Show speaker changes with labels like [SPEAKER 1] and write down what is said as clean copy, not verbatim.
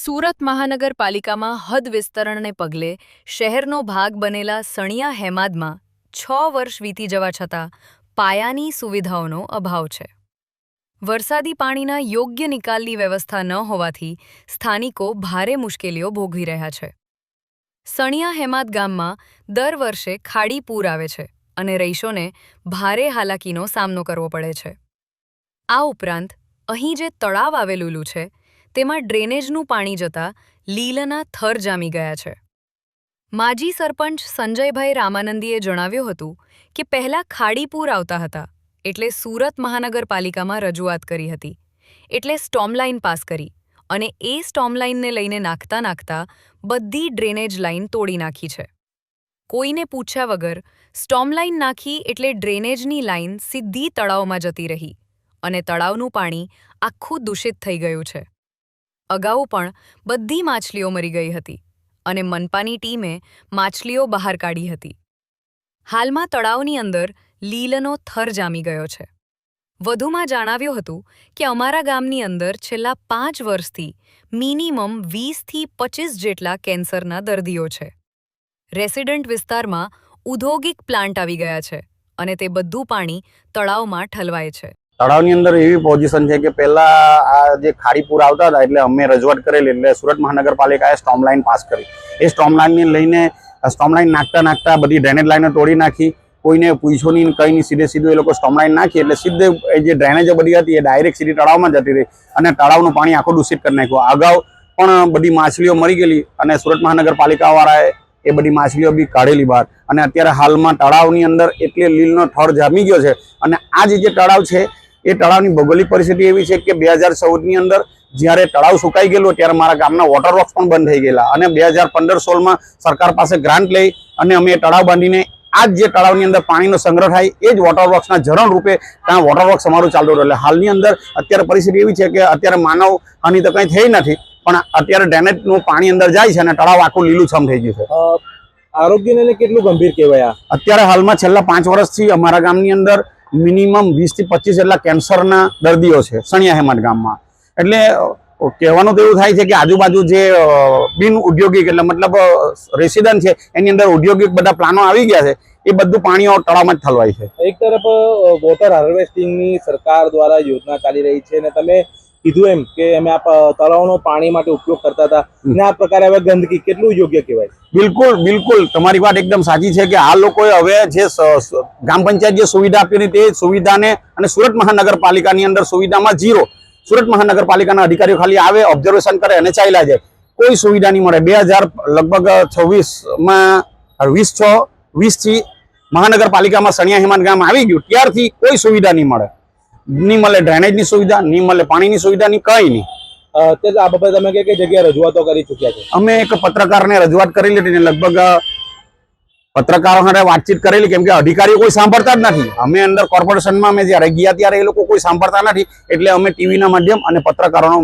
[SPEAKER 1] સુરત મહાનગરપાલિકામાં હદ વિસ્તરણને પગલે શહેરનો ભાગ બનેલા સણિયા હેમાદમાં 6 વર્ષ વીતી જવા છતાં પાયાની સુવિધાઓનો અભાવ છે. વરસાદી પાણીના યોગ્ય નિકાલની વ્યવસ્થા ન હોવાથી સ્થાનિકો ભારે મુશ્કેલીઓ ભોગવી રહ્યા છે. સણિયા હેમાદ ગામમાં દર વર્ષે ખાડી પૂર આવે છે અને રહીશોને ભારે હાલાકીનો સામનો કરવો પડે છે. આ ઉપરાંત અહીં જે તળાવ આવેલું છે તેમાં ડ્રેનેજનું પાણી જતાં લીલના થર જામી ગયા છે. માજી સરપંચ સંજયભાઈ રામાનંદીએ જણાવ્યું હતું કે પહેલાં ખાડીપૂર આવતા હતા એટલે સુરત મહાનગરપાલિકામાં રજૂઆત કરી હતી, એટલે સ્ટોમલાઇન પાસ કરી અને એ સ્ટોમલાઇનને લઈને નાખતા બધી ડ્રેનેજ લાઇન તોડી નાખી છે. કોઈને પૂછ્યા વગર સ્ટોમલાઇન નાખી એટલે ડ્રેનેજની લાઇન સીધી તળાવમાં જતી રહી અને તળાવનું પાણી આખું દૂષિત થઈ ગયું છે. અગાઉ પણ બધી માછલીઓ મરી ગઈ હતી અને મનપાની ટીમે માછલીઓ બહાર કાઢી હતી. હાલમાં તળાવની અંદર લીલનો થર જામી ગયો છે. વધુમાં જણાવ્યું હતું કે અમારા ગામની અંદર છેલ્લા 5 વર્ષથી મિનિમમ 20 થી 25 જેટલા કેન્સરના દર્દીઓ છે. રેસિડન્ટ વિસ્તારમાં ઔદ્યોગિક પ્લાન્ટ આવી ગયા છે અને તે બધું પાણી તળાવમાં ઠલવાય છે.
[SPEAKER 2] તળાવની અંદર એવી પોઝિશન છે કે પહેલા આ જે ખાડીપૂર આવતા હતા એટલે અમે રજૂઆત કરેલી એટલે સુરત મહાનગરપાલિકાએ સ્ટોમ લાઇન પાસ કરી. એ સ્ટોમ લાઇનને લઈને સ્ટોમ લાઇન નાખતા બધી ડ્રેનેજ લાઇનો તોડી નાખી. કોઈને પૂછ્યું નહીં, કંઈ નહીં, સીધું એ લોકો સ્ટોમ લાઇન નાખી એટલે સીધે જે ડ્રેનેજો બધી હતી એ ડાયરેક્ટ સીધી તળાવમાં જતી રહી અને તળાવનું પાણી આખું દૂષિત કરી નાખ્યું. અગાઉ પણ બધી માછલીઓ મરી ગયેલી અને સુરત મહાનગરપાલિકાવાળાએ એ બધી માછલીઓ બી કાઢેલી બહાર અને અત્યારે હાલમાં તળાવની અંદર એટલે લીલનો થર જામી ગયો છે. અને આ જે તળાવ છે એ તળાવની ભૌગોલિક પરિસ્થિતિ એવી છે કે 2014ની અંદર જ્યારે તળાવ સુકાઈ ગયેલું ત્યારે મારા ગામના વોટર વર્ક્સ પણ બંધ થઈ ગયેલા અને 2015-16માં સરકાર પાસે ગ્રાન્ટ લઈ અને અમે તળાવ બાંધીને આ જે તળાવની અંદર પાણીનો સંગ્રહ થાય એ જ વોટર વર્ક્સના ઝરણ રૂપે ત્યાં વોટર વર્ક્સ અમારું ચાલતું હતું. એટલે હાલની અંદર અત્યારે પરિસ્થિતિ એવી છે કે અત્યારે માનવ હાનિ તો કંઈ થઈ નથી, પણ અત્યારે ડ્રેનેજનું પાણી અંદર જાય છે અને તળાવ આખું લીલુંછમ થઈ ગયું છે.
[SPEAKER 3] આરોગ્યને કેટલું ગંભીર કહેવાય?
[SPEAKER 2] અત્યારે હાલમાં છેલ્લા 5 વર્ષથી અમારા ગામની અંદર મિનિમમ 20 થી 25 જેટલા કેન્સરના દર્દીઓ છે સણિયા હેમાદ ગામમાં. એટલે કહેવાનું તો એવું થાય છે કે આજુબાજુ જે બિન ઉદ્યોગિક એટલે મતલબ રેસિડન્ટ છે એની અંદર ઉદ્યોગિક બધા પ્લાનો આવી ગયા છે, એ બધું પાણીઓ તળાવમાં જ ઠલવાય છે.
[SPEAKER 3] એક તરફ વોટર હાર્વેસ્ટિંગની સરકાર દ્વારા યોજના ચાલી રહી છે અને તમે કીધું એમ કે અમે આ તળાવનો પાણી માટે ઉપયોગ કરતા હતા અને આ પ્રકારે હવે ગંદકી, કેટલું યોગ્ય કહેવાય?
[SPEAKER 2] બિલકુલ તમારી વાત એકદમ સાચી છે કે આ લોકોએ હવે જે ગ્રામ પંચાયત જે સુવિધા આપી તે સુવિધાને અને સુરત મહાનગરપાલિકાની અંદર સુવિધામાં ઝીરો. સુરત મહાનગરપાલિકાના અધિકારીઓ ખાલી આવે, ઓબ્ઝર્વેશન કરે અને ચાલ્યા જાય, કોઈ સુવિધા નહીં મળે. 2026માં 20 થી મહાનગરપાલિકામાં સણિયા હેમાદ ગામ આવી ગયું ત્યારથી કોઈ સુવિધા નહીં મળે. ડ્રેનેજની સુવિધા નહીં મળે, પાણીની સુવિધા નહીં, કંઈ નહીં.
[SPEAKER 3] આ બાબતે તમે કઈ જગ્યાએ રજૂઆતો કરી ચૂક્યા છો?
[SPEAKER 2] અમે એક પત્રકારને રજૂઆત કરેલી હતી ને લગભગ પત્રકારો સાથે વાતચીત કરેલી, કેમ કે અધિકારીઓ કોઈ સાંભળતા જ નથી. અમે અંદર કોર્પોરેશનમાં અમે જ્યારે ગયા ત્યારે એ લોકો કોઈ સાંભળતા નથી, એટલે અમે ટીવીના માધ્યમ અને પત્રકારોનો